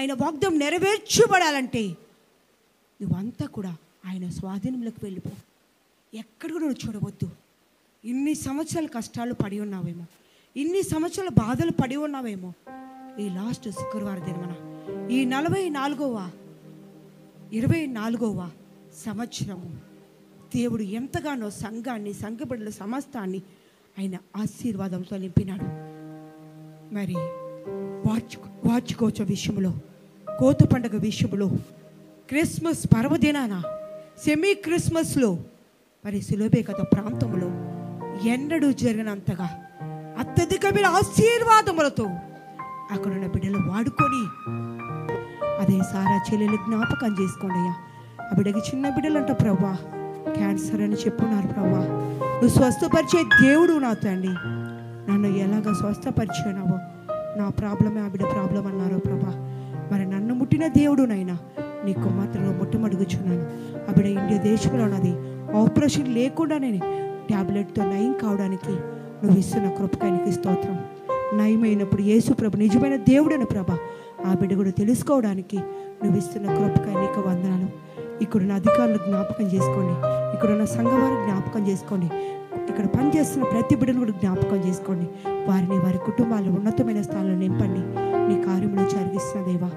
ఆయన వాగ్దానం నెరవేర్చబడాలంటే నువ్వంతా కూడా ఆయన స్వాధీనంలోకి వెళ్ళిపో. ఎక్కడ కూడా నువ్వు చూడవద్దు. ఇన్ని సంవత్సరాల కష్టాలు పడి ఉన్నావేమో, ఇన్ని సంవత్సరాల బాధలు పడి ఉన్నావేమో. ఈ లాస్ట్ శుక్రవారం దినమన ఈ 24వ సంవత్సరము దేవుడు ఎంతగానో సంఘాన్ని, సంఘ బిడ్డల సమస్తాన్ని ఆయన ఆశీర్వాదంతో నింపినాడు. మరి వార్షికోత్సవ విషయంలో, కోత పండుగ విషయంలో, క్రిస్మస్ పర్వదినాన, సెమీ క్రిస్మస్లో, మరి సులోబేకత ప్రాంతంలో ఎన్నడూ జరిగినంతగా అత్యధికమైన ఆశీర్వాదములతో అక్కడున్న బిడ్డలు వాడుకొని, అదే సారా చెల్లెలు జ్ఞాపకం చేసుకోండి అయ్యా. ఆ బిడ్డకి చిన్న బిడ్డలు అంట ప్రభా, క్యాన్సర్ అని చెప్పున్నారు ప్రభా. నువ్వు స్వస్థపరిచే దేవుడు నా తండ్రి. నన్ను ఎలాగ స్వస్థపరిచినావో, నా ప్రాబ్లమే ఆ బిడ్డ ప్రాబ్లం అన్నారో ప్రభా. మరి నన్ను ముట్టిన దేవుడునైనా నీకు మాత్రం ముట్టమడుగుచున్నాను. ఆ బిడ్డ ఇండియా దేశంలో ఉన్నది, ఆపరేషన్ లేకుండానే ట్యాబ్లెట్తో నయం కావడానికి నువ్వు ఇస్తున్న కృపకానికి స్తోత్రం. నయమైనప్పుడు యేసు ప్రభు నిజమైన దేవుడని ప్రభా ఆ బిడ్డ కూడా తెలుసుకోవడానికి నువ్వు ఇస్తున్న కృపకాయ నీకు వందనాలు. ఇక్కడున్న అధికారులు జ్ఞాపకం చేసుకోండి, ఇక్కడున్న సంఘవారు జ్ఞాపకం చేసుకోండి, ఇక్కడ పనిచేస్తున్న ప్రతి బిడ్డను కూడా జ్ఞాపకం చేసుకోండి. వారిని, వారి కుటుంబాలు ఉన్నతమైన స్థానంలో నింపండి. నీ కార్యములు జరిగిస్తున్న దేవా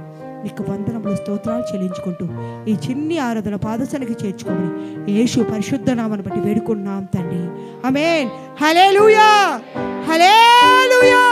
నీకు వందనములు, స్తోత్రాలు చెల్లించుకుంటూ ఈ చిన్ని ఆరాధన పాదసనికి చేర్చుకోమని యేసు పరిశుద్ధ నామమును బట్టి వేడుకుంటున్నాం తండ్రి. ఆమేన్. హల్లెలూయా, హల్లెలూయా.